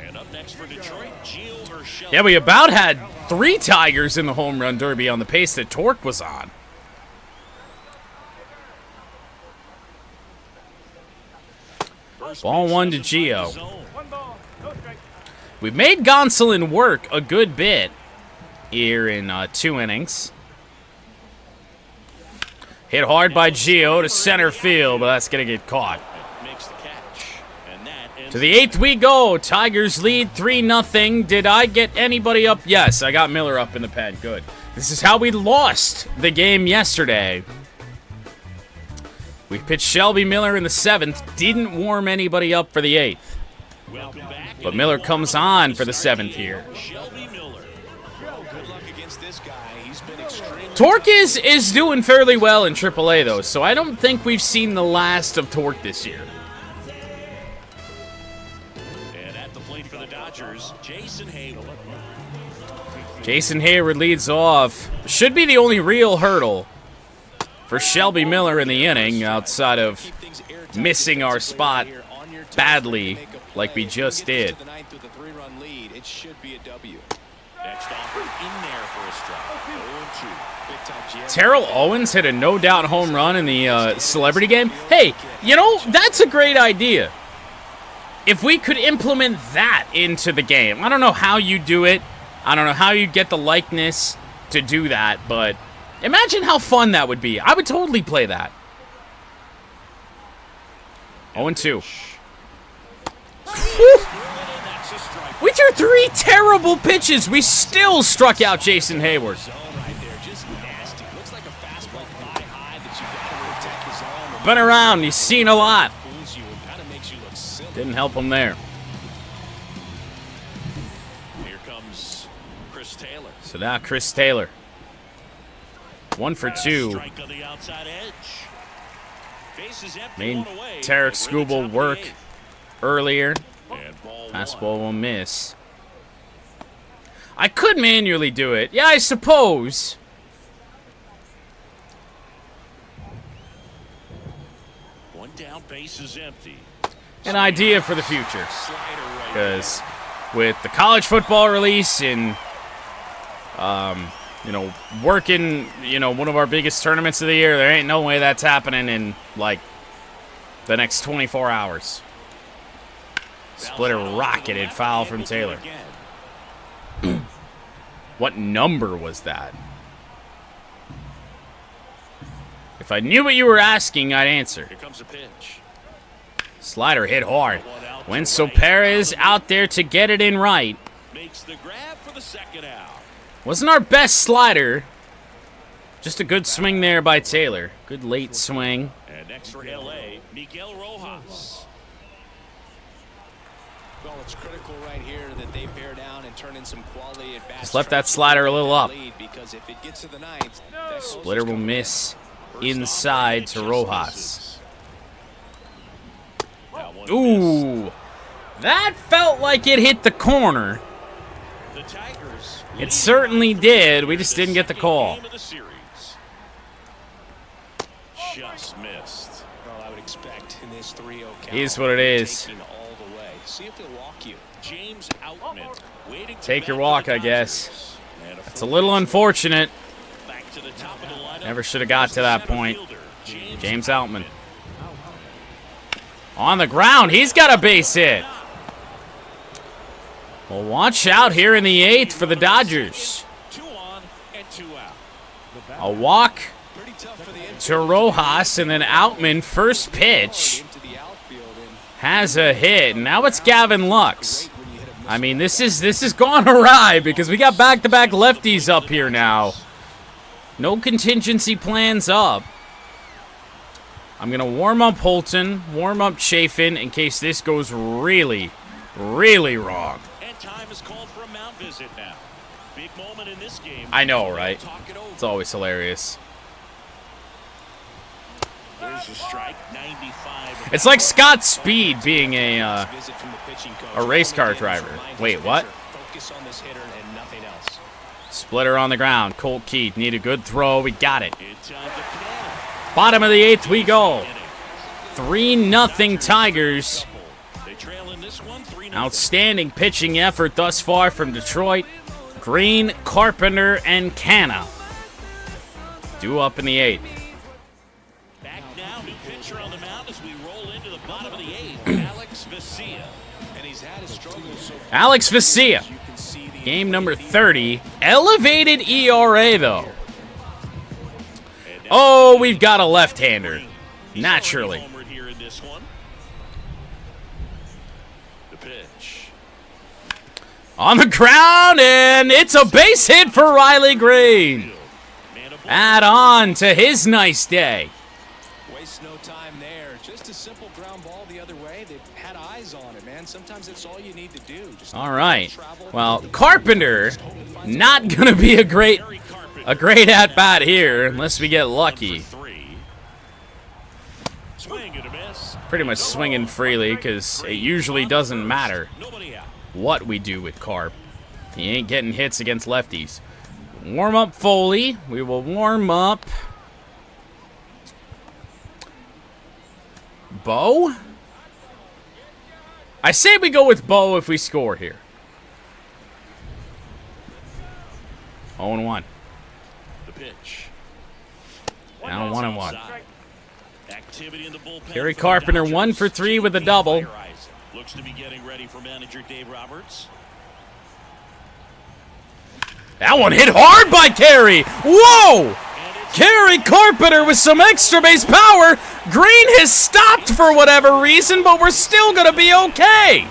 And up next for Detroit, Gio Urshela. Yeah, we about had 3 Tigers in the home run derby on the pace that Torque was on. Ball 1 to Gio. We've made Gonsolin work a good bit here in 2 innings. Hit hard by Gio to center field, but that's going to get caught. To the 8th we go. Tigers lead 3-0. Did I get anybody up? Yes, I got Miller up in the pen. Good. This is how we lost the game yesterday. We pitched Shelby Miller in the 7th. Didn't warm anybody up for the 8th. But Miller comes on for the 7th here. Torque is doing fairly well in AAA, though, so I don't think we've seen the last of Torque this year. And at the plate for the Dodgers, Jason Hayward. Jason Hayward leads off. Should be the only real hurdle for Shelby Miller in the inning, outside of missing our spot badly like we just did. Terrell Owens hit a no-doubt home run in the celebrity game. Hey, you know, that's a great idea. If we could implement that into the game. I don't know how you do it. I don't know how you get the likeness to do that, but imagine how fun that would be. I would totally play that. 0-2. We threw 3 terrible pitches. We still struck out Jason Hayward. Been around. He's seen a lot. Didn't help him there. Here comes Chris Taylor. So now Chris Taylor. 1 for 2. Strike on the outside edge. Bases empty, Made one away. Tarik Skubal work earlier. And ball Fastball will miss. I could manually do it. Yeah, I suppose. One down, base is empty. An idea for the future. Because with the college football release and, you know, working, you know, one of our biggest tournaments of the year, there ain't no way that's happening in, like, the next 24 hours. Splitter rocketed foul from Taylor. What number was that? If I knew what you were asking, I'd answer. Here comes a pitch. Slider hit hard. Wenzel Perez out there to get it in right. Makes the grab for the second out. Wasn't our best slider. Just a good swing there by Taylor. Good late swing. And next for LA, Miguel Rojas. Well, it's critical right here that they bear down and turn in some quality at bats. Just left that slider a little up. Because if it gets to the ninth, Splitter will miss inside to Rojas. Ooh. That felt like it hit the corner. It certainly did. We just didn't get the call. Just missed. Well, I would expect in this 3-0 count. Here's what it is. All the way. See if they'll walk you. James Outman waiting. Take your walk, I guess. It's a little unfortunate. Back to the top of the lineup. Never should have got to that point. James Outman. On the ground. He's got a base hit. Well, watch out here in the 8th for the Dodgers. 2 on and 2 out. A walk to Rojas, and then Outman, first pitch, has a hit. Now it's Gavin Lux. I mean, this is gone awry because we got back-to-back lefties up here now. No contingency plans up. I'm going to warm up Holton, warm up Chafin in case this goes really, really wrong. And time is called for a mound visit now. Big moment in this game. I know, right? It's always hilarious. There's a strike, 95. It's like Scott Speed being a race car driver. Wait, what? Focus on this hitter and nothing else. Splitter on the ground. Colt Keith need a good throw. We got it. It's on the pad. Bottom of the 8th we go. 3-0 Tigers. They trail in this one, 3-0. Outstanding pitching effort thus far from Detroit. Green, Carpenter, and Canna. Due up in the 8th. Back now, new pitcher on the mound as we roll into the bottom of the 8th. Alex Vesia. And he's had a struggle so far. Alex Vesia. Game number 30. Elevated ERA, though. Oh, we've got a left-hander. Naturally. Here in this one. The pitch. On the ground, and it's a base hit for Riley Green. Add on to his nice day. Waste no time there. Just a simple ground ball the other way. They had eyes on it, man. Sometimes it's all you need to do. Just all right. Well, Carpenter, not going to be a great at-bat here unless we get lucky. Pretty much swinging freely because it usually doesn't matter what we do with Carp. He ain't getting hits against lefties. Warm up Foley. We will warm up Bo. I say we go with Bo if we score here. 0-1. The pitch. Now 1-1. Activity in the bullpen. Kerry Carpenter 1 for 3 with a double. Looks to be getting ready for manager Dave Roberts. That one hit hard by Kerry. Whoa! Kerry Carpenter with some extra base power. Green has stopped for whatever reason, but we're still going to be okay.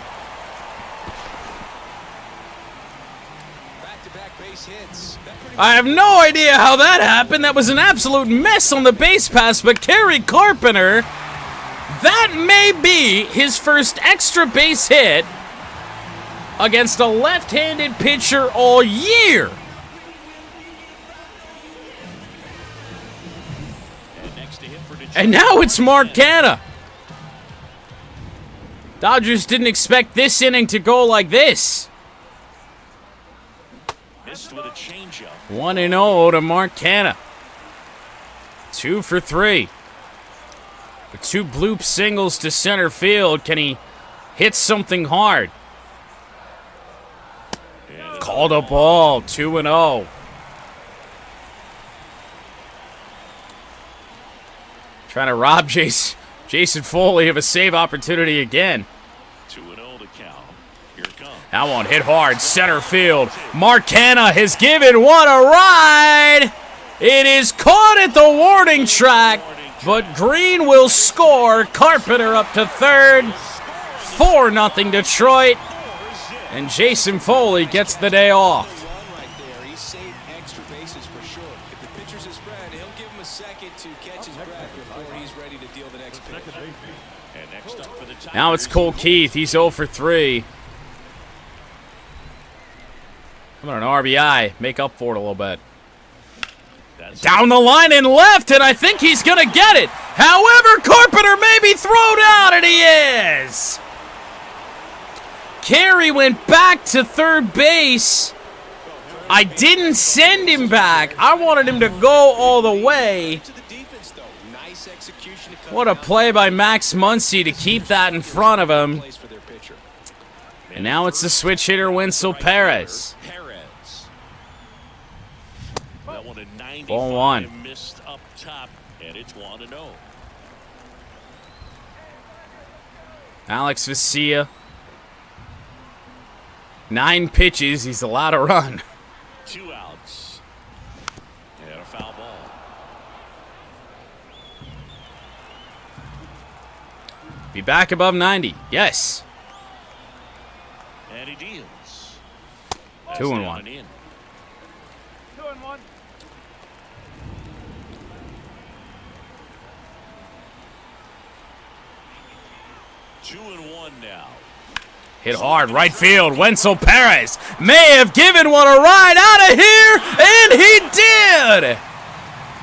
back-to-back base hits. I have no idea how that happened. That was an absolute mess on the base pass, but Kerry Carpenter, that may be his first extra base hit against a left-handed pitcher all year. And now it's Mark Canna. Dodgers didn't expect this inning to go like this. 1-0 to Mark Canna. 2 for 3. The 2 bloop singles to center field. Can he hit something hard? Called a ball. 2-0. Trying to rob Jason Foley of a save opportunity again. 2-0 to count. Here it comes. That one hit hard, center field. Marcana has given one a ride. It is caught at the warning track, but Green will score. Carpenter up to third. 4-0 Detroit. And Jason Foley gets the day off. Now it's Cole Keith. He's 0 for 3. Come on, an RBI. Make up for it a little bit. Down the line and left, and I think he's going to get it. However, Carpenter may be thrown out, and he is. Carey went back to third base. I didn't send him back. I wanted him to go all the way. What a play by Max Muncy to keep that in front of him. And now it's the switch hitter, Wenzel Perez. Ball 1. Missed up top, and it's 1-0. Alex Vesia. 9 pitches. He's allowed to run. 2 outs. And a foul ball. Be back above 90. Yes. And he deals. 2-1. 2-1. 2-1 now. Hit hard, right field. Wenzel Perez may have given one a ride out of here, and he did!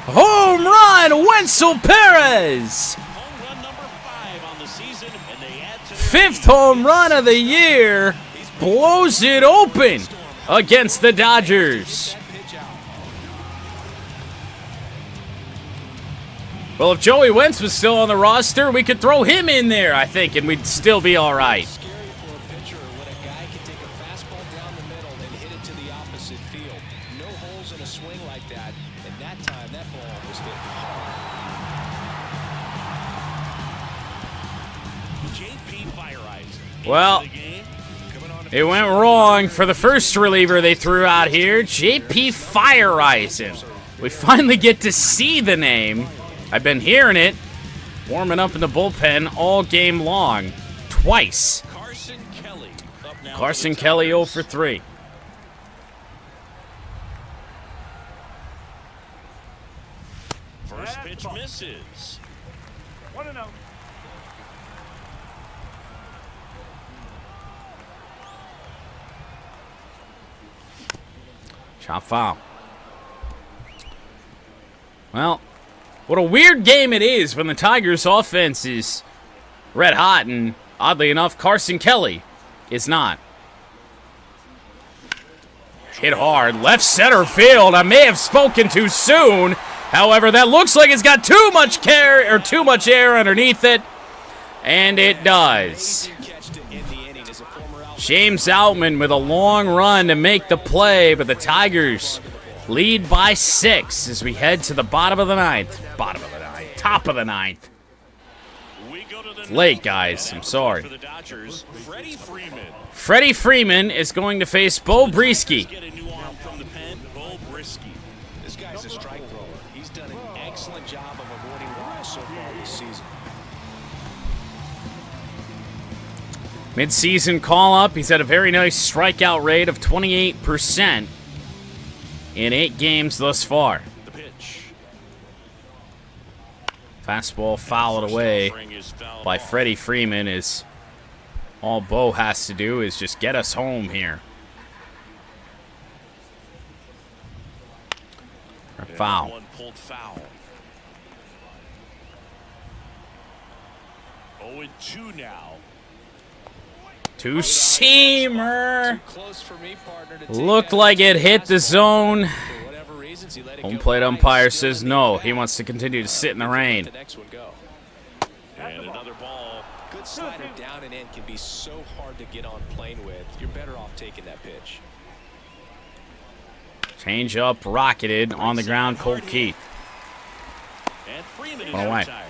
Home run, Wenzel Perez! Home run number 5 on the season, and they add to their 5th home run of the year. Blows it open against the Dodgers. Well, if Joey Wentz was still on the roster, we could throw him in there, I think, and we'd still be all right. Scary for a pitcher when a guy can take a fastball down the middle and hit it to the opposite field. No holes in a swing like that, and that time that ball was hit hard. JP Fireeyes. Well, it went wrong for the first reliever they threw out here, JP Fireeyes. We finally get to see the name. I've been hearing it, warming up in the bullpen all game long, twice. Carson Kelly. Up now. Carson Kelly 0 for 3. First pitch misses. 1-0. Chop foul. Well, what a weird game it is when the Tigers' offense is red hot, and oddly enough, Carson Kelly is not. Hit hard, left center field. I may have spoken too soon. However, that looks like it's got too much air underneath it, and it does. James Outman with a long run to make the play, but the Tigers lead by 6 as we head to the bottom of the 9th. Top of the 9th. Late, guys. I'm sorry. Freddie Freeman is going to face Bo Brisky. This guy's a strike thrower. He's done an excellent job of avoiding walks so far this season. Mid-season call-up. He's had a very nice strikeout rate of 28% in 8 games thus far. The pitch. Fastball fouled away by Freddie Freeman, as all Bo has to do is just get us home here. Foul. One pulled foul. 0-2 now. Two-seamer. Looked like it hit the zone. Home plate umpire says no. He wants to continue to sit in the rain. And another ball. Good slider down and in can be so hard to get on plane with. You're better off taking that pitch. Change up, rocketed on the ground. Colt Keith. And Freeman is One away. retired.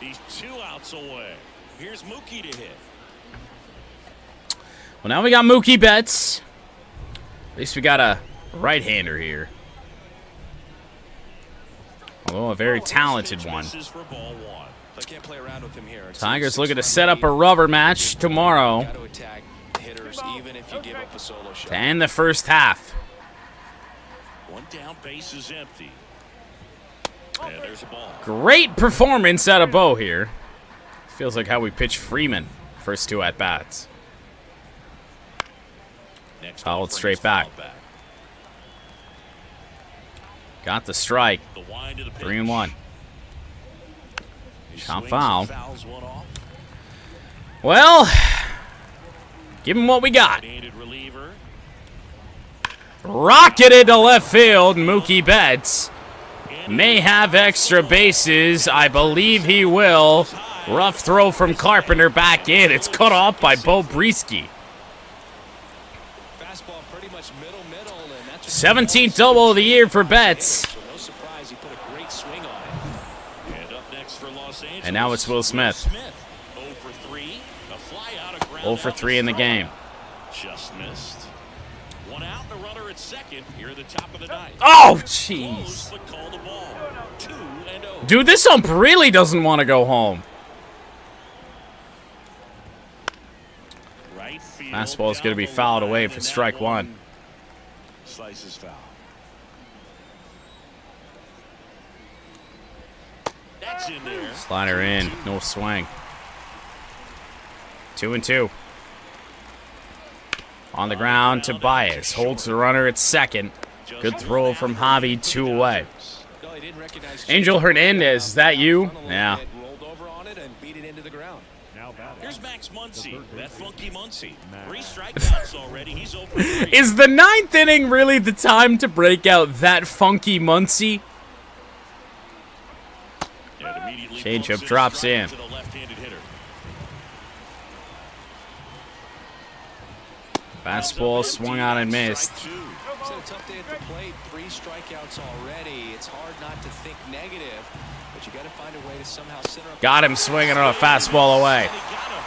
He's 2 outs away. Here's Mookie to hit. Well, now we got Mookie Betts. At least we got a right-hander here. Although a very talented one. For ball 1. I can't play around with him here. Tigers looking to set up a rubber match tomorrow Got to attack hitters even if you give up a solo shot. to end the first half. 1 down, base is empty. And there's a ball. Great performance out of Bo here. Feels like how we pitched Freeman first 2 at-bats. Next Fouled offering straight is back. fouled Got the strike. The wind of the pitch. 3-1. He Shot swings foul. and fouls one off. Well, give him what we got. Needed reliever. Rocketed to left field. Mookie Betts may have extra bases. I believe he will. Rough throw from Carpenter back in. It's cut off by Bo Breesky. Fastball pretty much middle, and that's 17th double of the year for Betts. So no surprise, he put a great swing on it. And up next for Los Angeles. And now it's Will Smith. 0 for 3. A fly out of ground 0 for 3 in the game. Just missed. 1 out and a runner at second here at the top of the 9th. Oh, Close, jeez. but called the ball. 2-0. Dude, this ump really doesn't want to go home. Right field, Fastball's going to be down the fouled line, away for and strike that 1. Slices foul. That's in there. Slider in. No swing. 2-2. On the ground, Tobias holds the runner at second. Good throw from Javi, 2 away. No, he didn't recognize Angel Hernandez, is that you? Yeah. Rolled over on it and beat it into the ground. Here's Max Muncy, that funky Muncy. 3 strikeouts already. He's over 3. Is the 9th inning really the time to break out that funky Muncy? Changeup drops in. To the left-handed hitter. Fastball swung out and missed. It's been a tough day at the plate. 3 strikeouts already. It's hard not to think negative, but you got to find a way to somehow center up. Got him swinging on a fastball away. And he got him.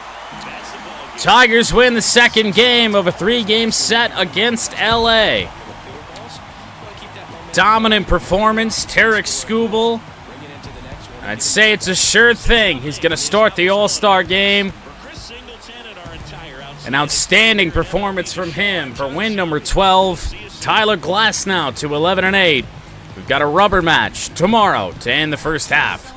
That's the ball game. Tigers win the second game of a 3-game set against LA. Dominant performance, Tarik Skubal. I'd say it's a sure thing. He's going to start the All-Star game. An outstanding performance from him for win number 12. Tyler Glasnow to 11-8. We've got a rubber match tomorrow to end the first half.